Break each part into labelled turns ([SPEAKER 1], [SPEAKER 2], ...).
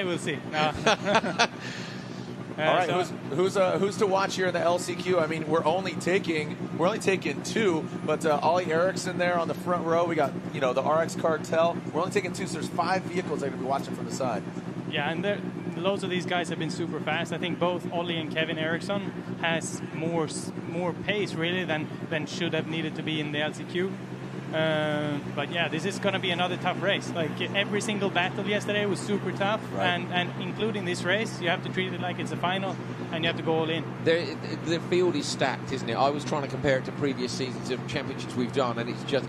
[SPEAKER 1] we'll see. No.
[SPEAKER 2] All right, who's to watch here in the LCQ? I mean, we're only taking 2, but Ouille Eriksson there on the front row. We got the RX Cartel. We're only taking 2, so there's 5 vehicles that are going to be watching from the side.
[SPEAKER 1] Yeah, and loads of these guys have been super fast. I think both Ouille and Kevin Eriksson has more pace really than should have needed to be in the LCQ. But yeah, this is going to be another tough race. Like every single battle yesterday was super tough,
[SPEAKER 3] right.
[SPEAKER 1] and including this race, you have to treat it like it's a final, and you have to go all in.
[SPEAKER 3] The field is stacked, isn't it? I was trying to compare it to previous seasons of championships we've done, and it's just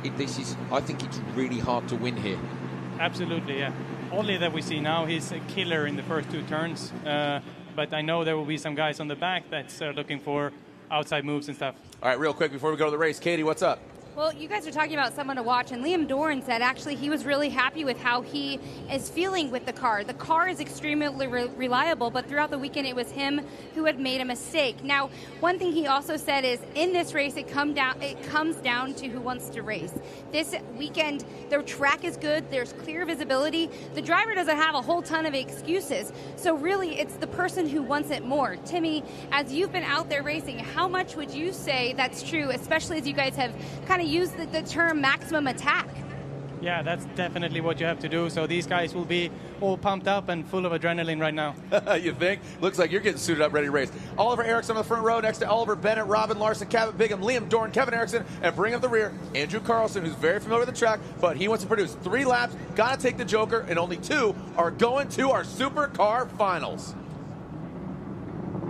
[SPEAKER 3] I think it's really hard to win here.
[SPEAKER 1] Absolutely, yeah. Ouille that we see now, he's a killer in the first 2 turns, but I know there will be some guys on the back that's looking for outside moves and stuff.
[SPEAKER 2] All right, real quick before we go to the race, Katie, what's up?
[SPEAKER 4] Well, you guys are talking about someone to watch, and Liam Doran said actually he was really happy with how he is feeling with the car. The car is extremely reliable, but throughout the weekend it was him who had made a mistake. Now, one thing he also said is in this race it comes down to who wants to race. This weekend the track is good, there's clear visibility, the driver doesn't have a whole ton of excuses, so really it's the person who wants it more. Timmy, as you've been out there racing, how much would you say that's true, especially as you guys have kind of use the term maximum attack?
[SPEAKER 1] Yeah, that's definitely what you have to do. So these guys will be all pumped up and full of adrenaline right now.
[SPEAKER 2] You think? Looks like you're getting suited up, ready to race. Oliver Eriksson on the front row, next to Oliver Bennett, Robin Larson, Cabot Bigham, Liam Doran, Kevin Eriksson, and bring up the rear, Andrew Carlson, who's very familiar with the track, but he wants to produce 3 laps, got to take the Joker, and only 2 are going to our Supercar Finals.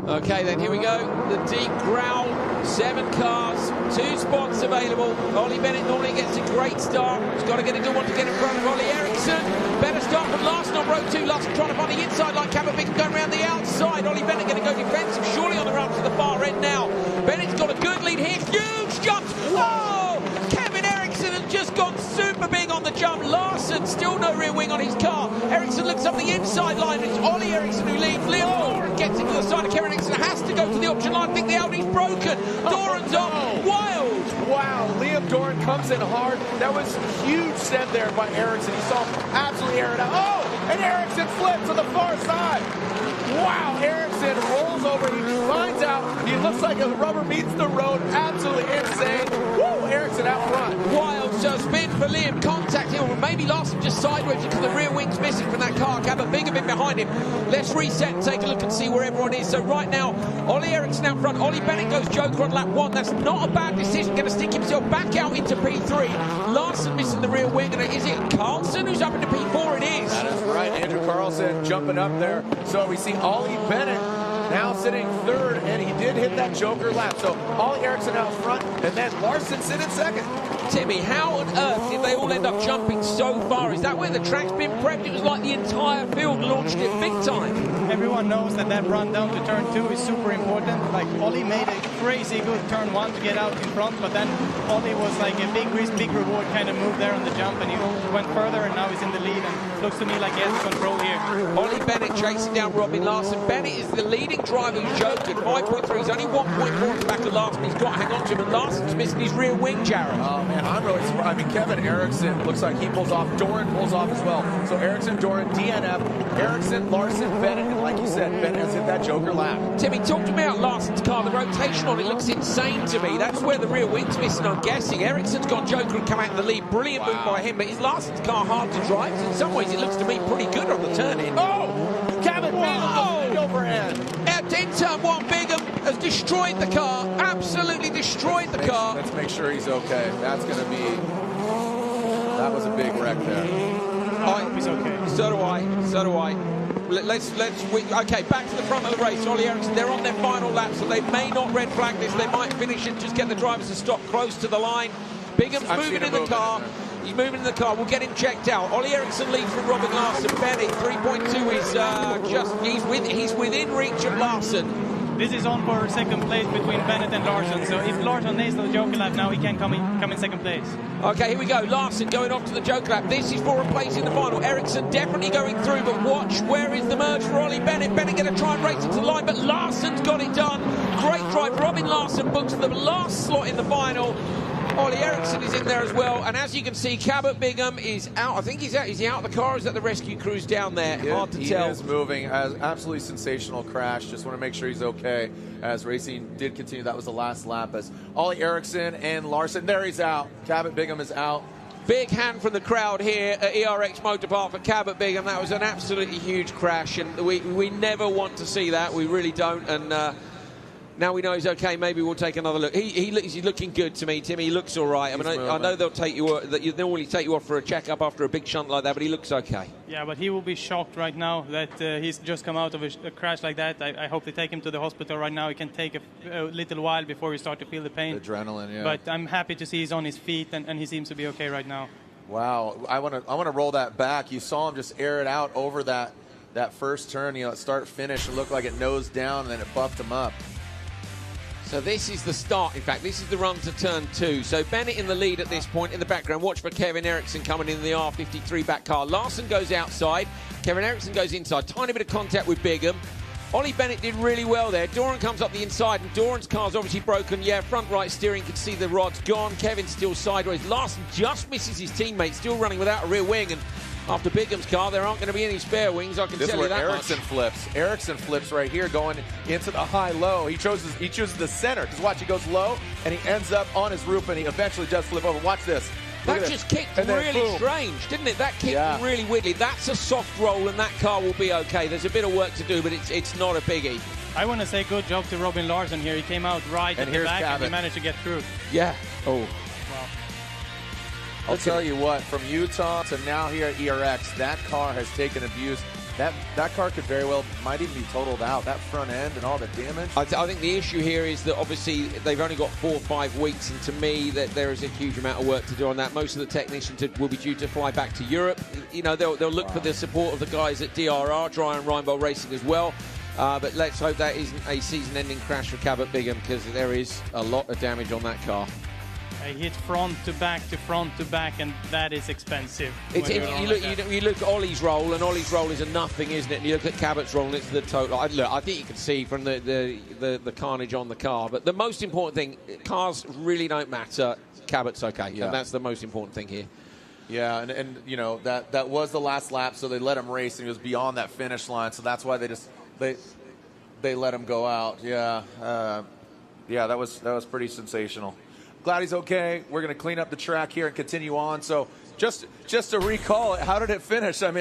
[SPEAKER 3] Okay, then here we go. The deep growl, 7 cars, 2 spots available. Ouille Bennett normally gets a great start. He's got to get a good one to get in front of Ouille Eriksson. Better start from Larson on row 2. Larson trying to find the inside line. Cabot Bigham going around the outside. Ouille Bennett going to go defensive, surely on the run to the far end now. Bennett's got a good lead here. Huge jumps. Oh! Kevin Eriksson has just gone super big on the jump. Larson still no rear wing on his car. Eriksson looks up the inside line. It's Ouille Eriksson who leads. Liam Doran gets into the side of Kevin Eriksson. Has to go to the option line. I think the Audi's broken. Doran's off. Wild.
[SPEAKER 2] Wow, Liam Doran comes in hard. That was a huge send there by Eriksson. He saw him absolutely air it out. Oh, and Eriksson flips to the far side. Wow, Eriksson rolls over. He finds out. He looks like a rubber meets the road. Absolutely insane. Woo, Eriksson out front.
[SPEAKER 3] Wild, so spin for Liam. Contact him. Or maybe Larson just sideways because the rear wing's missing from that car. Cabot Bigham in behind him. Let's reset and take a look and see where everyone is. So right now, Ouille Eriksson out front. Ouille Bennett goes Joker on lap 1. That's not a bad decision. Going to stick himself back out into P3. Larson missing the rear wing. And is it Carlson who's up into P4? It is.
[SPEAKER 2] That is right. Andrew Carlson jumping up there. So we see Ouille Bennett now sitting 3rd, and he did hit that Joker lap. So Ouille Eriksson out front, and then Larson sitting 2nd.
[SPEAKER 3] Timmy, how on earth did they all end up jumping so far? Is that where the track's been prepped? It was like the entire field launched it big time.
[SPEAKER 1] Everyone knows that run down to turn 2 is super important. Like Ouille made a crazy good turn 1 to get out in front, but then Ouille was like a big risk, big reward kind of move there on the jump, and he went further, and now he's in the lead, and looks to me like he has control here.
[SPEAKER 3] Ouille Bennett chasing down Robin Larson. Bennett is the leading driver who's joking. 5.3, he's only 1.4 at the back of Larson. He's got to hang on to him, and Larson's missing his rear wing, Jared.
[SPEAKER 2] Oh, man, I'm really surprised. I mean, Kevin Eriksson looks like he pulls off. Doran pulls off as well. So Eriksson, Doran, DNF, Eriksson, Larson, Bennett, and like you said, Bennett has hit that Joker lap.
[SPEAKER 3] Timmy, talk to me about Larson's car. The rotation on it looks insane to me. That's where the rear wing's missing, I'm guessing. Eriksson's got Joker and come out in the lead. Brilliant move by him, but is Larson's car hard to drive? In some ways, it looks to me pretty good on the turn-in.
[SPEAKER 2] Oh! Cabot Bigham overhand.
[SPEAKER 3] In turn 1, Bigham has destroyed the car. Absolutely destroyed the car.
[SPEAKER 2] Let's make sure he's okay. That's going to be... That was a big wreck there.
[SPEAKER 1] I hope he's okay.
[SPEAKER 3] So do I. Okay, back to the front of the race. Ouille Eriksson, they're on their final lap, so they may not red flag this. They might finish and just get the drivers to stop close to the line. Bigham's moving in the car. He's moving in the car. We'll get him checked out. Ouille Eriksson leads from Robin Larson. Bennett 3.2 is he's within reach of Larson.
[SPEAKER 1] This is on for 2nd place between Bennett and Larson. So if Larson nails the Joker lap now, he can come in 2nd place.
[SPEAKER 3] Okay, here we go. Larson going off to the Joker lap. This is for a place in the final. Eriksson definitely going through, but watch, where is the merge for Ouille Bennett? Bennett going to try and race into the line, but Larson's got it done. Great drive. Robin Larson books the last slot in the final. Ollie Eriksson is in there as well, and as you can see, Cabot Bigham is out. I think he's out. Is he out of the car? Or is that the rescue crew's down there? Hard to tell.
[SPEAKER 2] He is moving. Absolutely sensational crash. Just want to make sure he's okay. As racing did continue, that was the last lap. As Ollie Eriksson and Larson, there he's out. Cabot Bigham is out.
[SPEAKER 3] Big hand from the crowd here at ERX Motor Park for Cabot Bigham. That was an absolutely huge crash, and we never want to see that. We really don't. And now we know he's okay. Maybe we'll take another look. He's looking good to me, Timmy. He looks all right. I mean, I know they'll take you. They normally take you off for a checkup after a big shunt like that, but he looks okay.
[SPEAKER 1] Yeah, but he will be shocked right now that he's just come out of a crash like that. I hope they take him to the hospital right now. It can take a little while before you start to feel the pain.
[SPEAKER 2] Adrenaline, yeah.
[SPEAKER 1] But I'm happy to see he's on his feet and he seems to be okay right now.
[SPEAKER 2] Wow, I want to roll that back. You saw him just air it out over that first turn. You know, start finish. It looked like it nosed down and then it buffed him up.
[SPEAKER 3] So this is the start, in fact. This is the run to turn 2. So Bennett in the lead at this point. In the background, watch for Kevin Eriksson coming in the R53 back car. Larson goes outside. Kevin Eriksson goes inside. Tiny bit of contact with Bigham. Ollie Bennett did really well there. Doran comes up the inside, and Doran's car's obviously broken. Yeah, front right steering, can see the rod's gone. Kevin's still sideways. Larson just misses his teammate, still running without a rear wing. And after Bigham's car, there aren't going to be any spare wings, I can tell you that
[SPEAKER 2] Eriksson flips. Eriksson flips right here, going into the high-low. He chooses the center, because watch, he goes low, and he ends up on his roof, and he eventually does flip over. Watch this.
[SPEAKER 3] That just kicked really strange, didn't it? That kicked really weirdly. That's a soft roll, and that car will be okay. There's a bit of work to do, but it's not a biggie.
[SPEAKER 1] I want to say good job to Robin Larson here. He came out right at the back and he managed to get through.
[SPEAKER 3] Yeah. Oh.
[SPEAKER 1] Wow.
[SPEAKER 2] I'll tell you what, from Utah to now here at ERX, that car has taken abuse. That car could very well, might even be totaled out. That front end and all the damage.
[SPEAKER 3] I think the issue here is that obviously they've only got 4 or 5 weeks, and to me that there is a huge amount of work to do on that. Most of the technicians will be due to fly back to Europe. You know, they'll look for the support of the guys at DRR, Dry and Reinbold Racing as well. But let's hope that isn't a season-ending crash for Cabot Bigham, because there is a lot of damage on that car.
[SPEAKER 1] He hit front to back, and that is expensive.
[SPEAKER 3] You look at Ollie's roll, and Ollie's roll is a nothing, isn't it? And you look at Cabot's roll, and it's the total. I think you can see from the carnage on the car. But the most important thing, cars really don't matter. Cabot's okay, and that's the most important thing here.
[SPEAKER 2] Yeah, and you know that was the last lap, so they let him race, and he was beyond that finish line, so that's why they let him go out. Yeah, that was pretty sensational. Glad he's okay. We're going to clean up the track here and continue on. So just to recall it, how did it finish? I mean.